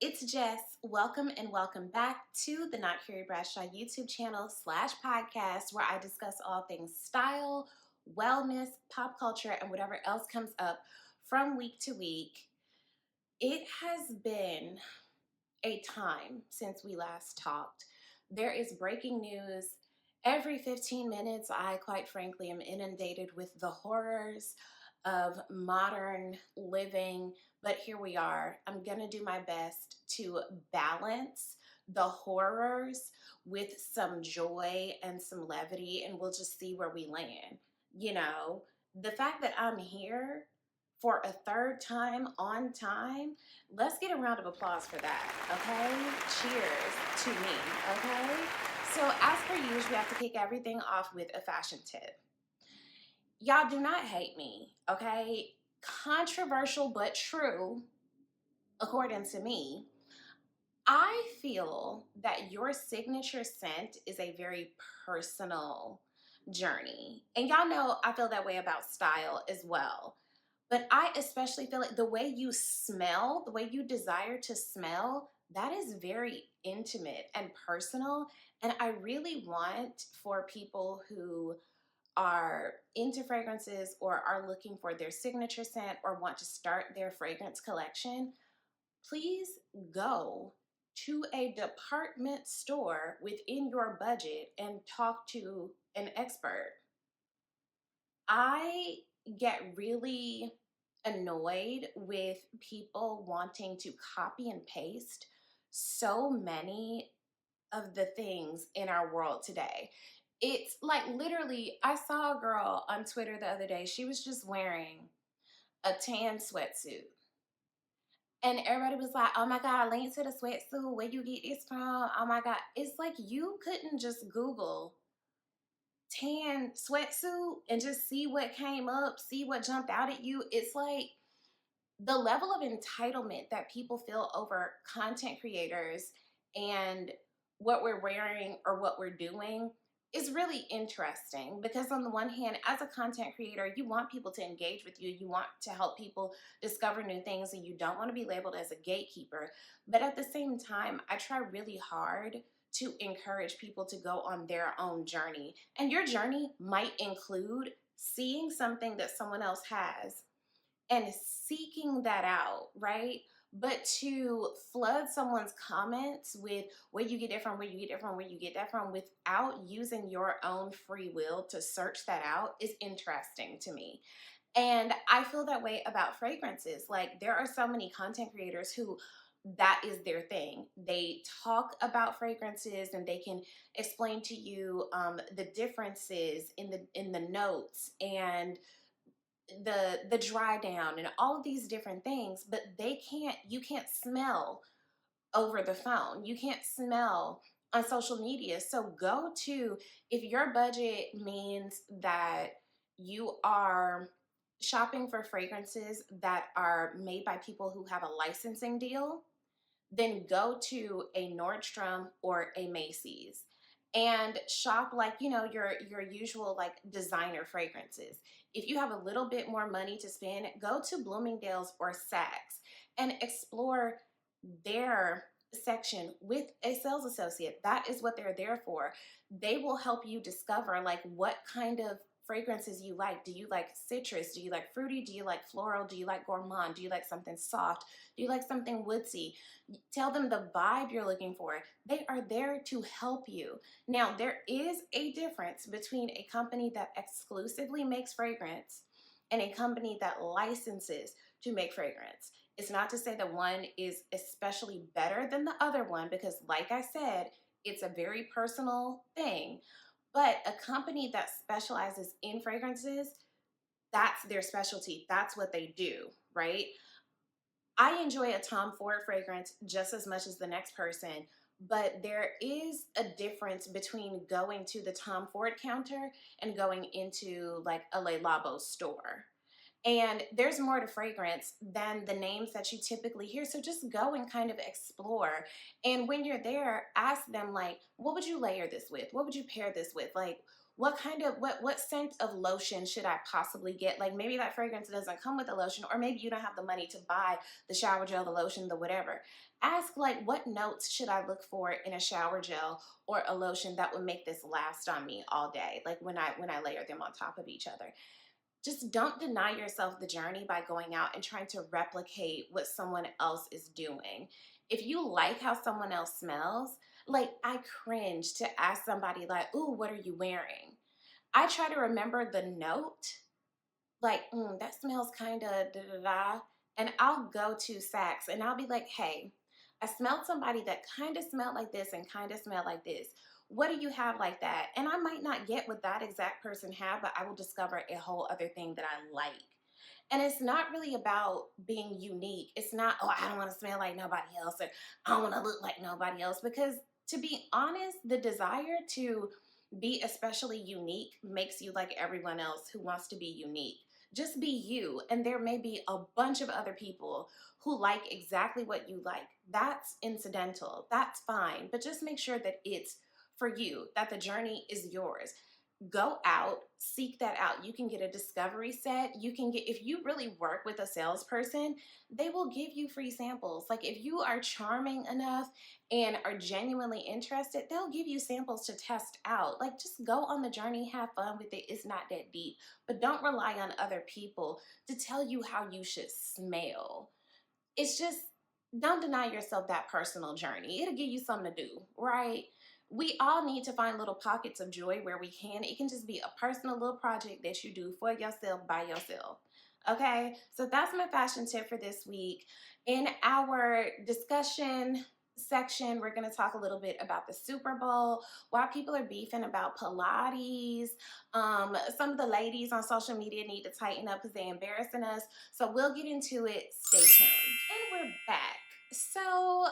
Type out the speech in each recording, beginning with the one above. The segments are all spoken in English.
it's Jess. Welcome and welcome back to the Not Carrie Bradshaw YouTube channel / podcast where I discuss all things style, wellness, pop culture, and whatever else comes up from week to week. It has been a time since we last talked. There is breaking news. Every 15 minutes, I quite frankly am inundated with the horrors of modern living. But here we are. I'm going to do my best to balance the horrors with some joy and some levity, and we'll just see where we land. You know, the fact that I'm here for a third time on time, let's get a round of applause for that, okay? Cheers to me, okay? So as per usual, we have to kick everything off with a fashion tip. Y'all do not hate me, okay? Controversial but true, according to me. I feel that your signature scent is a very personal journey. And y'all know I feel that way about style as well. But I especially feel like the way you smell, the way you desire to smell, that is very intimate and personal. And I really want for people who are into fragrances or are looking for their signature scent or want to start their fragrance collection, please go to a department store within your budget and talk to an expert. I get really annoyed with people wanting to copy and paste so many of the things in our world today. It's like literally, I saw a girl on Twitter the other day. She was just wearing a tan sweatsuit. And everybody was like, oh my God, link to the sweatsuit. Where you get this from? Oh my God. It's like you couldn't just Google tan sweatsuit and just see what came up, see what jumped out at you. It's like the level of entitlement that people feel over content creators and what we're wearing or what we're doing is really interesting, because on the one hand, as a content creator, you want people to engage with you. You want to help people discover new things, and you don't want to be labeled as a gatekeeper. But at the same time, I try really hard to encourage people to go on their own journey. And your journey might include seeing something that someone else has and seeking that out, right? But to flood someone's comments with where you get that from, where you get that from, where you get that from, without using your own free will to search that out is interesting to me. And I feel that way about fragrances. Like, there are so many content creators who that is their thing. They talk about fragrances and they can explain to you the differences in the notes and the dry down and all of these different things, but you can't smell over the phone. You can't smell on social media. So if your budget means that you are shopping for fragrances that are made by people who have a licensing deal, then go to a Nordstrom or a Macy's and shop like, your usual like designer fragrances. If you have a little bit more money to spend, go to Bloomingdale's or Saks and explore their section with a sales associate. That is what they're there for. They will help you discover like what kind of fragrances you like. Do you like citrus? Do you like fruity? Do you like floral? Do you like gourmand? Do you like something soft? Do you like something woodsy? Tell them the vibe you're looking for. They are there to help you. Now, there is a difference between a company that exclusively makes fragrance and a company that licenses to make fragrance. It's not to say that one is especially better than the other one, because like I said, it's a very personal thing. But a company that specializes in fragrances, that's their specialty. That's what they do, right? I enjoy a Tom Ford fragrance just as much as the next person, but there is a difference between going to the Tom Ford counter and going into like a Le Labo store. And there's more to fragrance than the names that you typically hear. So just go and kind of explore. And when you're there, ask them like, what would you layer this with? What would you pair this with? Like, what scent of lotion should I possibly get? Like maybe that fragrance doesn't come with the lotion, or maybe you don't have the money to buy the shower gel, the lotion, the whatever. Ask like what notes should I look for in a shower gel or a lotion that would make this last on me all day, like when I layer them on top of each other. Just don't deny yourself the journey by going out and trying to replicate what someone else is doing. If you like how someone else smells, like I cringe to ask somebody like, "Ooh, what are you wearing?" I try to remember the note, like, that smells kind of da da da. And I'll go to Saks and I'll be like, hey, I smelled somebody that kind of smelled like this and kind of smelled like this. What do you have like that? And I might not get what that exact person had, but I will discover a whole other thing that I like. And it's not really about being unique. It's not, oh, I don't want to smell like nobody else, or I don't want to look like nobody else. Because to be honest, the desire to be especially unique makes you like everyone else who wants to be unique. Just be you. And there may be a bunch of other people who like exactly what you like. That's incidental. That's fine. But just make sure that it's for you, that the journey is yours. Go out, seek that out. You can get a discovery set. You can get, if you really work with a salesperson, they will give you free samples. Like if you are charming enough and are genuinely interested, they'll give you samples to test out. Like just go on the journey, have fun with it. It's not that deep, but don't rely on other people to tell you how you should smell. It's just, don't deny yourself that personal journey. It'll give you something to do, right? We all need to find little pockets of joy where we can. It can just be a personal little project that you do for yourself by yourself. Okay, so that's my fashion tip for this week. In our discussion section, we're going to talk a little bit about the Super Bowl, why people are beefing about Pilates. Some of the ladies on social media need to tighten up because they're embarrassing us. So we'll get into it. Stay tuned. And we're back. So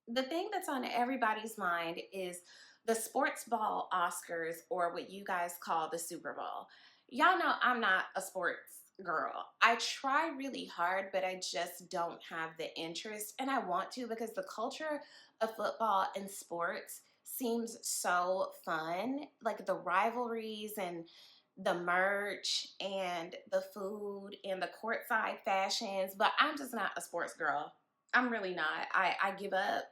the thing that's on everybody's mind is the sports ball Oscars, or what you guys call the Super Bowl. Y'all know I'm not a sports girl. I try really hard, but I just don't have the interest. And I want to, because the culture of football and sports seems so fun. Like the rivalries and the merch and the food and the courtside fashions. But I'm just not a sports girl. I'm really not. I give up.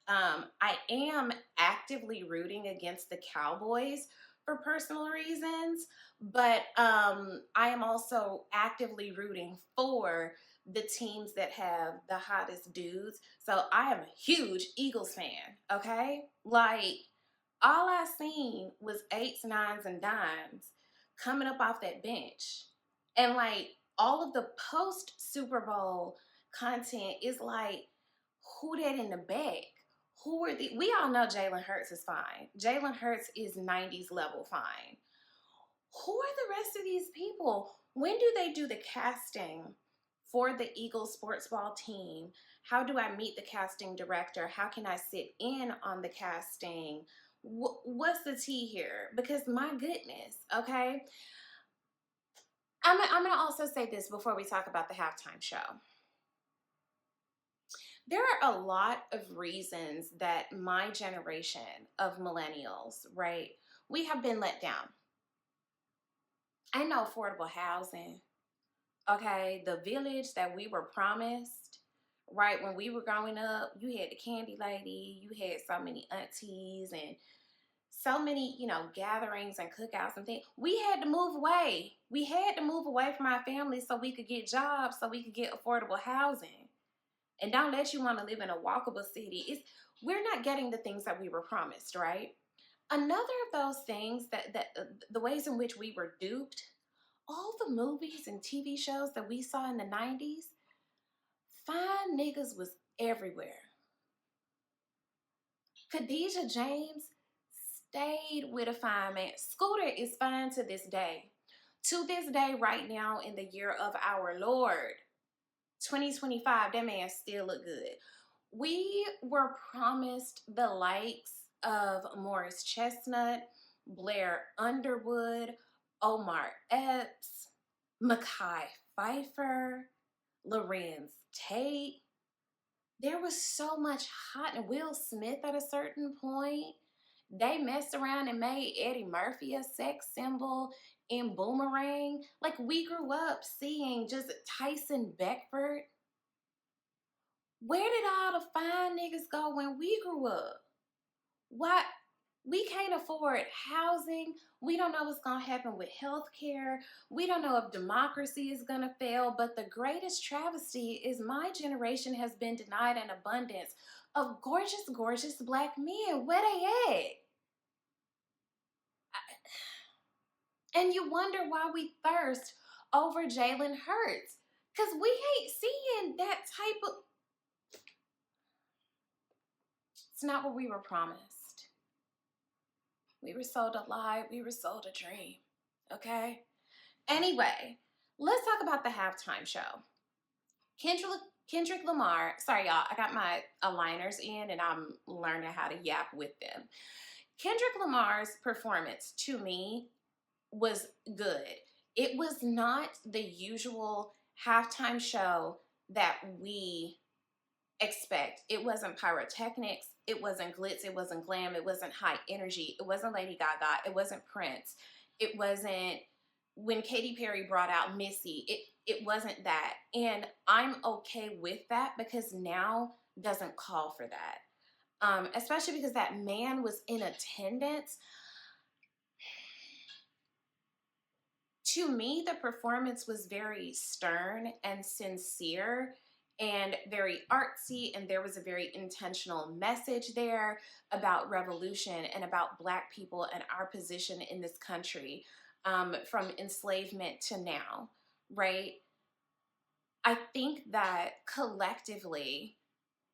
I am actively rooting against the Cowboys for personal reasons, but I am also actively rooting for the teams that have the hottest dudes. So I am a huge Eagles fan, okay? Like, all I seen was eights, nines, and dimes coming up off that bench. And like all of the post Super Bowl content is like, who that in the back? Who are the, we all know Jalen Hurts is fine. Jalen Hurts is 90s level fine. Who are the rest of these people? When do they do the casting for the Eagles sports ball team? How do I meet the casting director? How can I sit in on the casting? What's the tea here? Because my goodness, okay? I'm going to also say this before we talk about the halftime show. There are a lot of reasons that my generation of millennials, right, we have been let down. I know affordable housing, okay, the village that we were promised, right, when we were growing up, you had the candy lady, you had so many aunties and so many, gatherings and cookouts and things. We had to move away. We had to move away from our families so we could get jobs, so we could get affordable housing. And don't let you want to live in a walkable city. We're not getting the things that we were promised, right? Another of those things that the ways in which we were duped, all the movies and TV shows that we saw in the 90s, fine niggas was everywhere. Khadijah James stayed with a fine man. Scooter is fine to this day. To this day, right now, in the year of our Lord, 2025, that man still look good. We were promised the likes of Morris Chestnut, Blair Underwood, Omar Epps, Mekhi Phifer, Lorenz Tate. There was so much hot, and Will Smith at a certain point. They messed around and made Eddie Murphy a sex symbol in Boomerang. Like, we grew up seeing just Tyson Beckford. Where did all the fine niggas go when we grew up? Why? We can't afford housing. We don't know what's going to happen with healthcare. We don't know if democracy is going to fail. But the greatest travesty is my generation has been denied an abundance of gorgeous, gorgeous black men. Where they at? And you wonder why we thirst over Jalen Hurts. Because we ain't seeing that type of. It's not what we were promised. We were sold a lie. We were sold a dream. Okay? Anyway, let's talk about the halftime show. Kendrick Lamar. Sorry, y'all. I got my aligners in and I'm learning how to yap with them. Kendrick Lamar's performance, to me, was good. It was not the usual halftime show that we expect. It wasn't pyrotechnics. It wasn't glitz. It wasn't glam. It wasn't high energy. It wasn't Lady Gaga. It wasn't Prince. It wasn't when Katy Perry brought out Missy. It wasn't that. And I'm okay with that because now doesn't call for that. Especially because that man was in attendance. To me, the performance was very stern and sincere and very artsy, and there was a very intentional message there about revolution and about Black people and our position in this country, from enslavement to now, right? I think that collectively,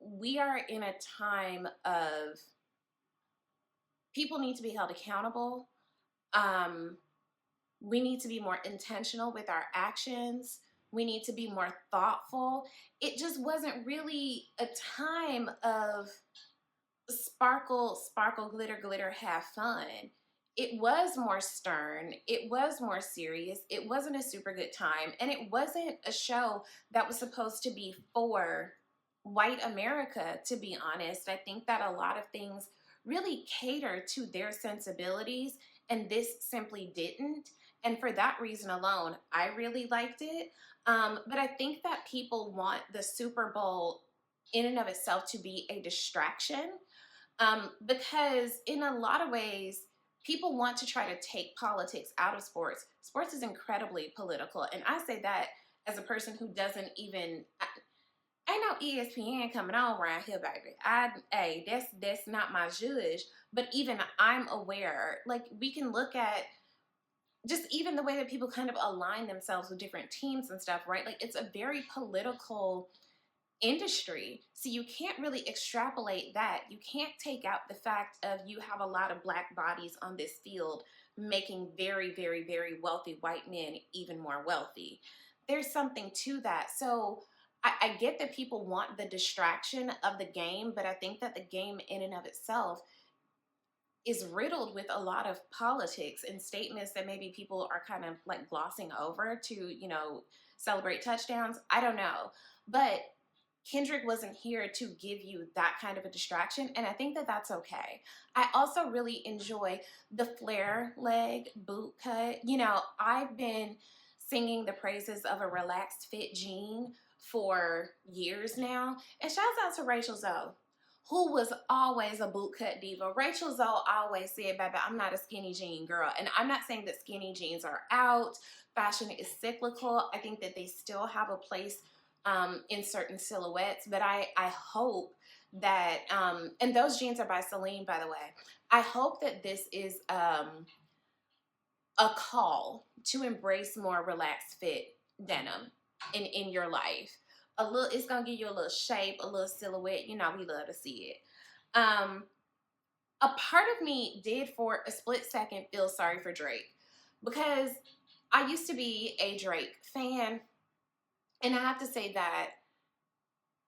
we are in a time of people need to be held accountable. We need to be more intentional with our actions. We need to be more thoughtful. It just wasn't really a time of sparkle, sparkle, glitter, glitter, have fun. It was more stern. It was more serious. It wasn't a super good time. And it wasn't a show that was supposed to be for white America, to be honest. I think that a lot of things really cater to their sensibilities, and this simply didn't. And for that reason alone, I really liked it. But I think that people want the Super Bowl in and of itself to be a distraction, because in a lot of ways, people want to try to take politics out of sports. Sports is incredibly political. And I say that as a person who doesn't even, ain't no ESPN coming on around here, baby. That's not my judge. But even I'm aware, like, we can look at just even the way that people kind of align themselves with different teams and stuff, right? Like, it's a very political industry. So you can't really extrapolate that. You can't take out the fact of you have a lot of Black bodies on this field making very, very, very wealthy white men even more wealthy. There's something to that. So I get that people want the distraction of the game, but I think that the game in and of itself is riddled with a lot of politics and statements that maybe people are kind of like glossing over to, celebrate touchdowns. I don't know. But Kendrick wasn't here to give you that kind of a distraction, and I think that that's okay. I also really enjoy the flare leg boot cut. I've been singing the praises of a relaxed fit jean for years now, and shouts out to Rachel Zoe, who was always a bootcut diva. Rachel Zoe always said, baby, I'm not a skinny jean girl. And I'm not saying that skinny jeans are out. Fashion is cyclical. I think that they still have a place in certain silhouettes. But I hope that, and those jeans are by Celine, by the way. I hope that this is a call to embrace more relaxed fit denim in your life. It's gonna give you a little shape, a little silhouette. We love to see it. A part of me did for a split second feel sorry for Drake, because I used to be a Drake fan, and I have to say that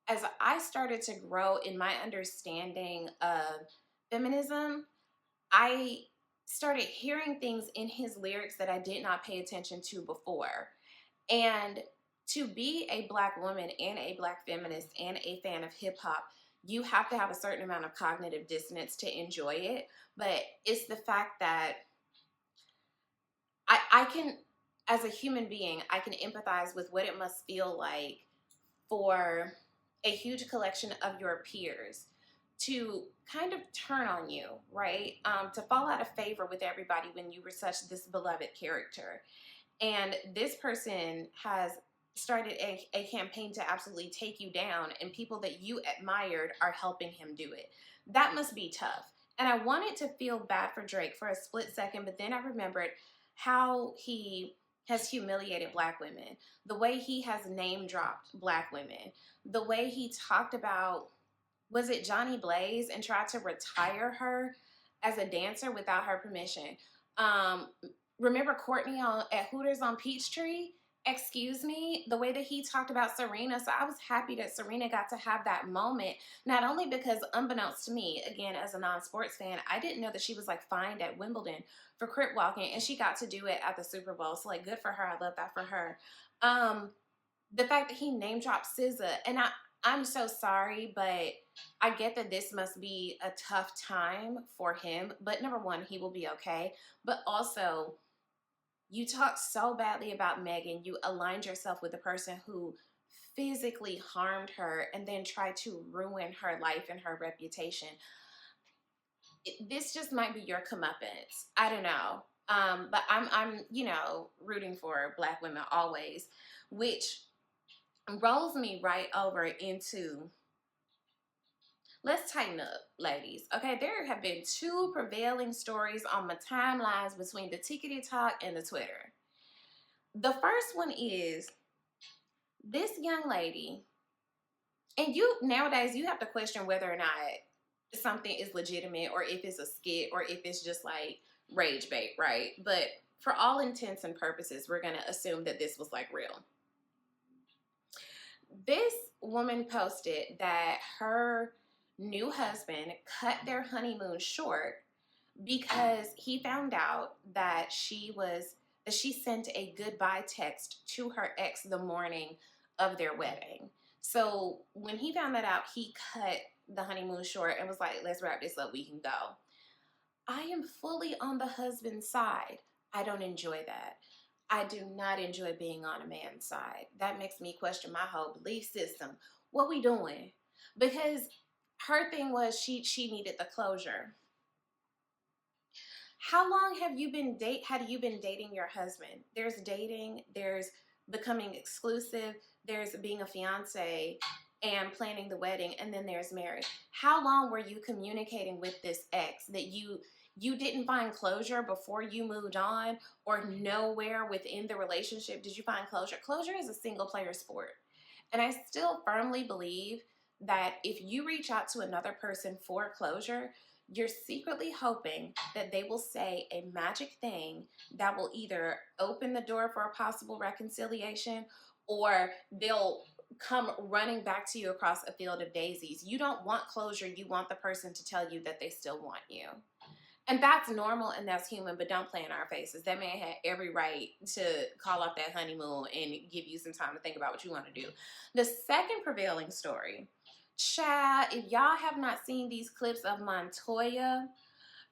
as I started to grow in my understanding of feminism, I started hearing things in his lyrics that I did not pay attention to before. And to be a Black woman and a Black feminist and a fan of hip hop you have to have a certain amount of cognitive dissonance to enjoy it. But it's the fact that I can, as a human being, I can empathize with what it must feel like for a huge collection of your peers to kind of turn on you, right? To fall out of favor with everybody when you were such this beloved character. And this person has started a campaign to absolutely take you down, and people that you admired are helping him do it. That must be tough. And I wanted to feel bad for Drake for a split second, but then I remembered how he has humiliated Black women, the way he has name dropped Black women, the way he talked about, was it Johnny Blaze, and tried to retire her as a dancer without her permission. Um, Remember Courtney at Hooters on Peachtree? Excuse me, the way that he talked about Serena. So I was happy that Serena got to have that moment, not only because, unbeknownst to me, again, as a non-sports fan, I didn't know that she was like fined at Wimbledon for crip walking, and she got to do it at the Super Bowl. So like, good for her. I love that for her. The fact that he name dropped SZA, and I'm so sorry, but I get that this must be a tough time for him. But number one, he will be okay. But also, you talked so badly about Megan. You aligned yourself with the person who physically harmed her and then tried to ruin her life and her reputation. This just might be your comeuppance. I don't know. But I'm rooting for Black women always, which rolls me right over into, let's tighten up, ladies. Okay, there have been two prevailing stories on my timelines between the Tickety Talk and the Twitter. The first one is this young lady, and nowadays you have to question whether or not something is legitimate or if it's a skit or if it's just like rage bait, right? But for all intents and purposes, we're gonna assume that this was like real. This woman posted that her new husband cut their honeymoon short because he found out that she sent a goodbye text to her ex the morning of their wedding. So when he found that out, he cut the honeymoon short and was like, let's wrap this up, we can go. I am fully on the husband's side. I don't enjoy that. I do not enjoy being on a man's side. That makes me question my whole belief system. What we doing? Because her thing was she needed the closure. How long have you been dating your husband? There's dating, there's becoming exclusive, there's being a fiance and planning the wedding, and then there's marriage. How long were you communicating with this ex that you didn't find closure before you moved on, or nowhere within the relationship did you find closure? Closure is a single player sport. And I still firmly believe that if you reach out to another person for closure, you're secretly hoping that they will say a magic thing that will either open the door for a possible reconciliation, or they'll come running back to you across a field of daisies. You don't want closure. You want the person to tell you that they still want you. And that's normal and that's human, but don't play in our faces. That man had every right to call off that honeymoon and give you some time to think about what you want to do. The second prevailing story, child, if y'all have not seen these clips of Montoya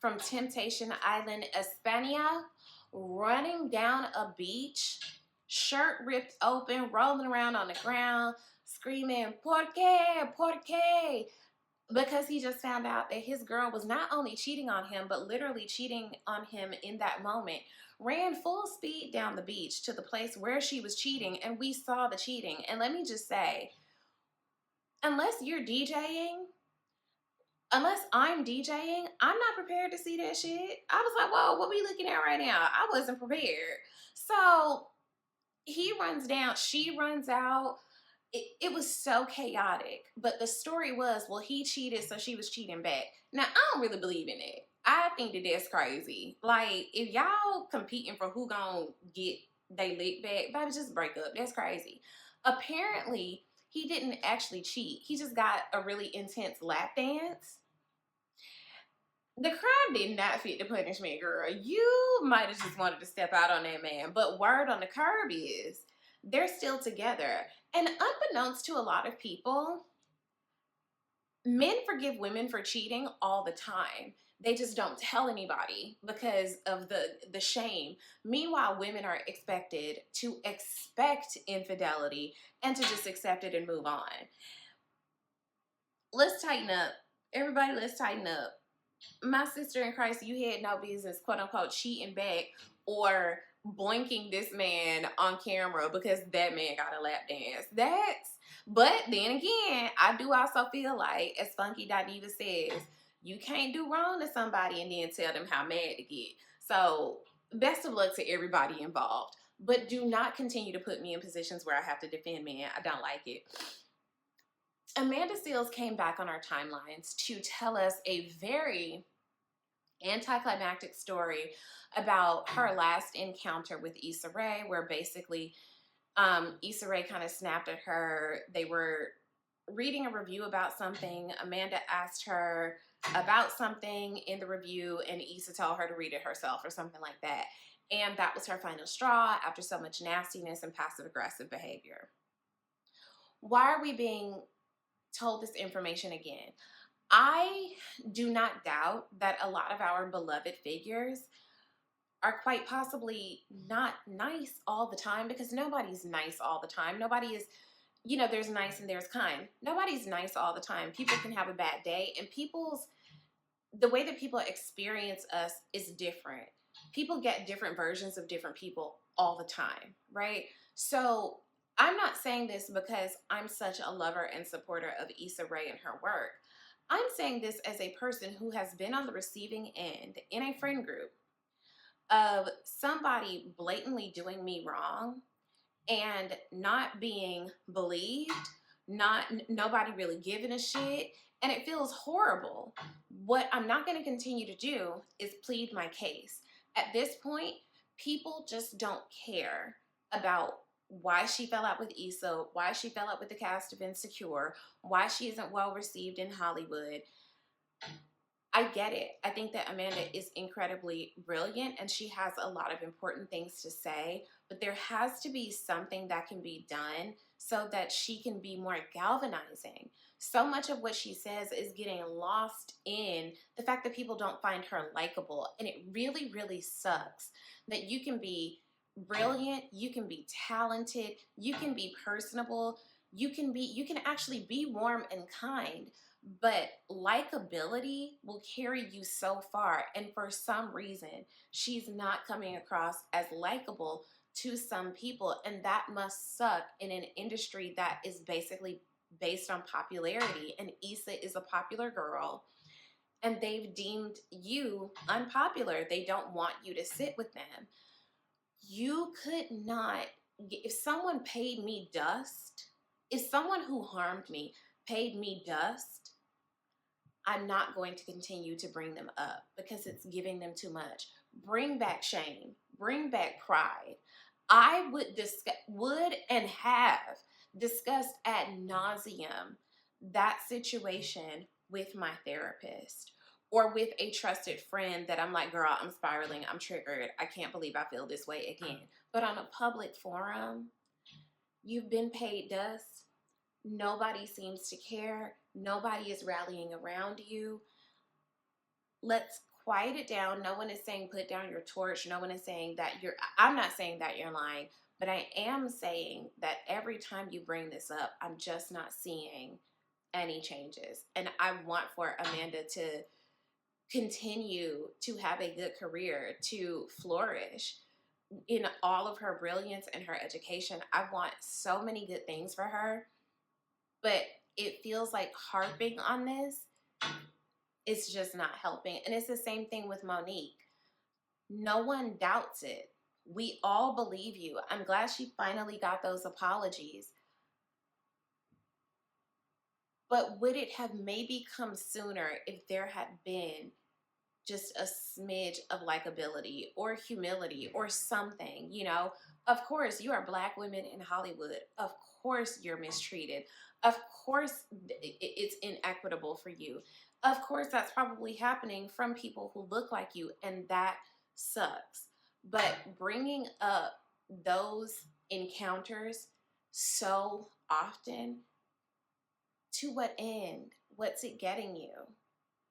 from Temptation Island, España, running down a beach, shirt ripped open, rolling around on the ground, screaming, "Por qué? Por qué?" Because he just found out that his girl was not only cheating on him, but literally cheating on him in that moment. Ran full speed down the beach to the place where she was cheating, and we saw the cheating. And let me just say, unless you're DJing, unless I'm DJing, I'm not prepared to see that shit. I was like, whoa, what are we looking at right now? I wasn't prepared. So he runs down, she runs out. It was so chaotic. But the story was, well, he cheated, so she was cheating back. Now, I don't really believe in it. I think that that's crazy. Like, if y'all competing for who gonna get they lick back, baby, just break up. That's crazy. Apparently, he didn't actually cheat. He just got a really intense lap dance. The crime did not fit the punishment, girl. You might have just wanted to step out on that man. But word on the curb is, they're still together. And unbeknownst to a lot of people, Men forgive women for cheating all the time. They just don't tell anybody because of the shame. Meanwhile, women are expected to expect infidelity and to just accept it and move on. Let's tighten up. Everybody, let's tighten up. My sister in Christ, you had no business, quote unquote, cheating back or boinking this man on camera because that man got a lap dance. But then again, I do also feel like, as Funky.Diva says, you can't do wrong to somebody and then tell them how mad to get. So, best of luck to everybody involved. But do not continue to put me in positions where I have to defend men. I don't like it. Amanda Seales came back on our timelines to tell us a very anticlimactic story about her last encounter with Issa Rae, where basically Issa Rae kind of snapped at her. They were reading a review about something. Amanda asked her about something in the review, and Issa told her to read it herself or something like that. And that was her final straw after so much nastiness and passive-aggressive behavior. Why are we being told this information again? I do not doubt that a lot of our beloved figures are quite possibly not nice all the time, because nobody's nice all the time. Nobody is, there's nice and there's kind. Nobody's nice all the time. People can have a bad day, and the way that people experience us is different. People get different versions of different people all the time, right? So I'm not saying this because I'm such a lover and supporter of Issa Rae and her work. I'm saying this as a person who has been on the receiving end in a friend group of somebody blatantly doing me wrong and not being believed, nobody really giving a shit, and it feels horrible. What I'm not going to continue to do is plead my case. At this point, people just don't care about why she fell out with Issa, why she fell out with the cast of Insecure, why she isn't well received in Hollywood. I get it. I think that Amanda is incredibly brilliant and she has a lot of important things to say, but there has to be something that can be done so that she can be more galvanizing. So much of what she says is getting lost in the fact that people don't find her likable, and it really, really sucks that you can be brilliant, you can be talented, you can be personable, you can actually be warm and kind, but likability will carry you so far. And for some reason, she's not coming across as likable to some people. And that must suck in an industry that is basically based on popularity. And Issa is a popular girl. And they've deemed you unpopular. They don't want you to sit with them. You could not, if someone paid me dust, if someone who harmed me paid me dust, I'm not going to continue to bring them up because it's giving them too much. Bring back shame. Bring back pride. I would and have discussed ad nauseum that situation with my therapist or with a trusted friend that I'm like, girl, I'm spiraling. I'm triggered. I can't believe I feel this way again. But on a public forum, you've been paid dust. Nobody seems to care. Nobody is rallying around you. Let's quiet it down. No one is saying put down your torch. No one is saying that I'm not saying that you're lying, but I am saying that every time you bring this up, I'm just not seeing any changes. And I want for Amanda to continue to have a good career, to flourish in all of her brilliance and her education. I want so many good things for her. But it feels like harping on this is just not helping. And it's the same thing with Monique. No one doubts it. We all believe you. I'm glad she finally got those apologies. But would it have maybe come sooner if there had been just a smidge of likability or humility or something, Of course, you are Black women in Hollywood. Of course, you're mistreated. Of course, it's inequitable for you. Of course, that's probably happening from people who look like you, and that sucks. But bringing up those encounters so often To what end? What's it getting you?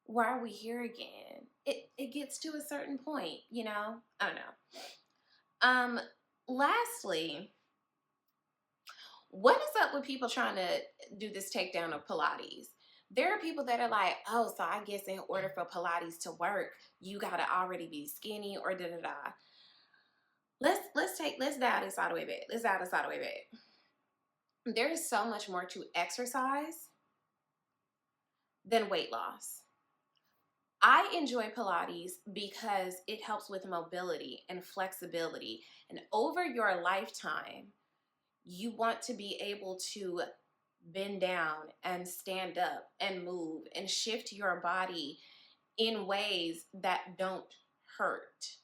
Why are we here again? It gets to a certain point, you know? I don't know. Lastly, what is up with people trying to do this takedown of Pilates? There are people that are like, oh, so I guess in order for Pilates to work, you gotta already be skinny or da da da. Let's dial this all the way back. Let's dial this all the way back. There is so much more to exercise than weight loss. I enjoy Pilates because it helps with mobility and flexibility. And over your lifetime, you want to be able to bend down and stand up and move and shift your body in ways that don't hurt.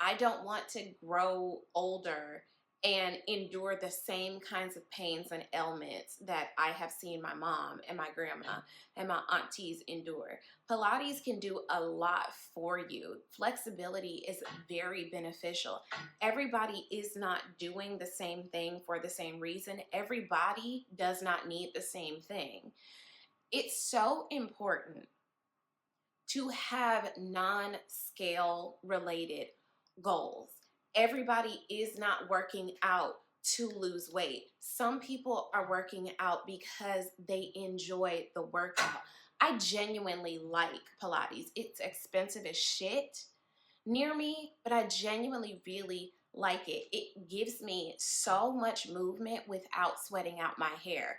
I don't want to grow older and endure the same kinds of pains and ailments that I have seen my mom and my grandma and my aunties endure. Pilates can do a lot for you. Flexibility is very beneficial. Everybody is not doing the same thing for the same reason. Everybody does not need the same thing. It's so important to have non-scale related goals. Everybody is not working out to lose weight. Some people are working out because they enjoy the workout. I genuinely like Pilates. It's expensive as shit near me, but I genuinely really like it. It gives me so much movement without sweating out my hair.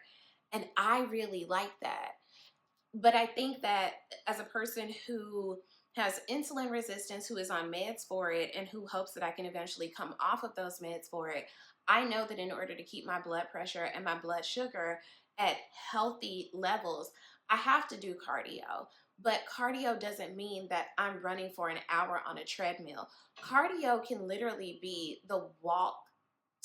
And I really like that. But I think that as a person who has insulin resistance, who is on meds for it, and who hopes that I can eventually come off of those meds for it, I know that in order to keep my blood pressure and my blood sugar at healthy levels, I have to do cardio. But cardio doesn't mean that I'm running for an hour on a treadmill. Cardio can literally be the walk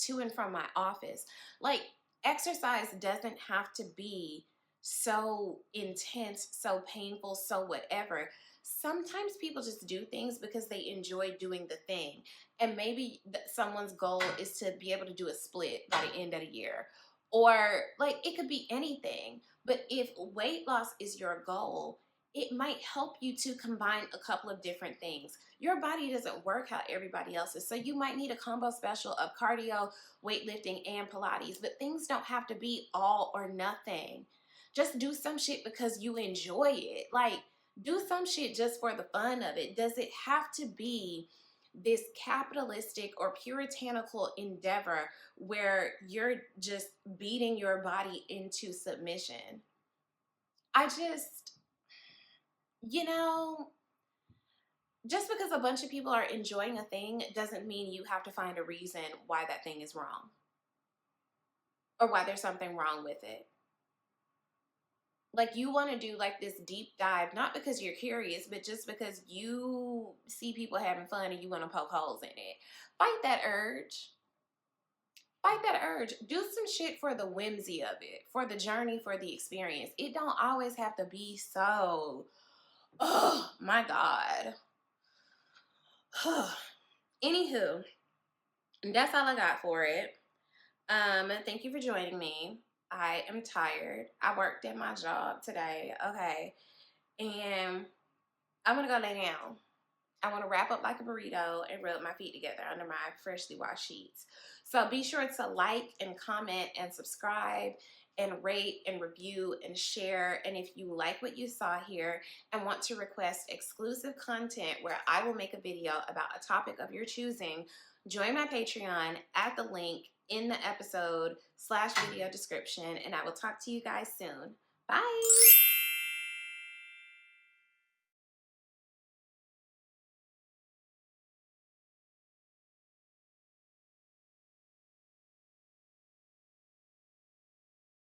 to and from my office. Like, exercise doesn't have to be so intense, so painful, so whatever. Sometimes people just do things because they enjoy doing the thing. And maybe someone's goal is to be able to do a split by the end of the year. Or, like, it could be anything. But if weight loss is your goal, it might help you to combine a couple of different things. Your body doesn't work how everybody else's, so you might need a combo special of cardio, weightlifting, and Pilates. But things don't have to be all or nothing. Just do some shit because you enjoy it. Like, do some shit just for the fun of it. Does it have to be this capitalistic or puritanical endeavor where you're just beating your body into submission? I just, you know, just because a bunch of people are enjoying a thing doesn't mean you have to find a reason why that thing is wrong or why there's something wrong with it. Like, you want to do like this deep dive, not because you're curious, but just because you see people having fun and you want to poke holes in it. Fight that urge. Fight that urge. Do some shit for the whimsy of it, for the journey, for the experience. It don't always have to be so, oh my God. Anywho, that's all I got for it. Thank you for joining me. I am tired. I worked at my job today, okay, and I'm gonna go lay down. I want to wrap up like a burrito and rub my feet together under my freshly washed sheets. So be sure to like and comment and subscribe and rate and review and share. And if you like what you saw here and want to request exclusive content where I will make a video about a topic of your choosing, join my Patreon at the link in the episode /video description, and I will talk to you guys soon. Bye.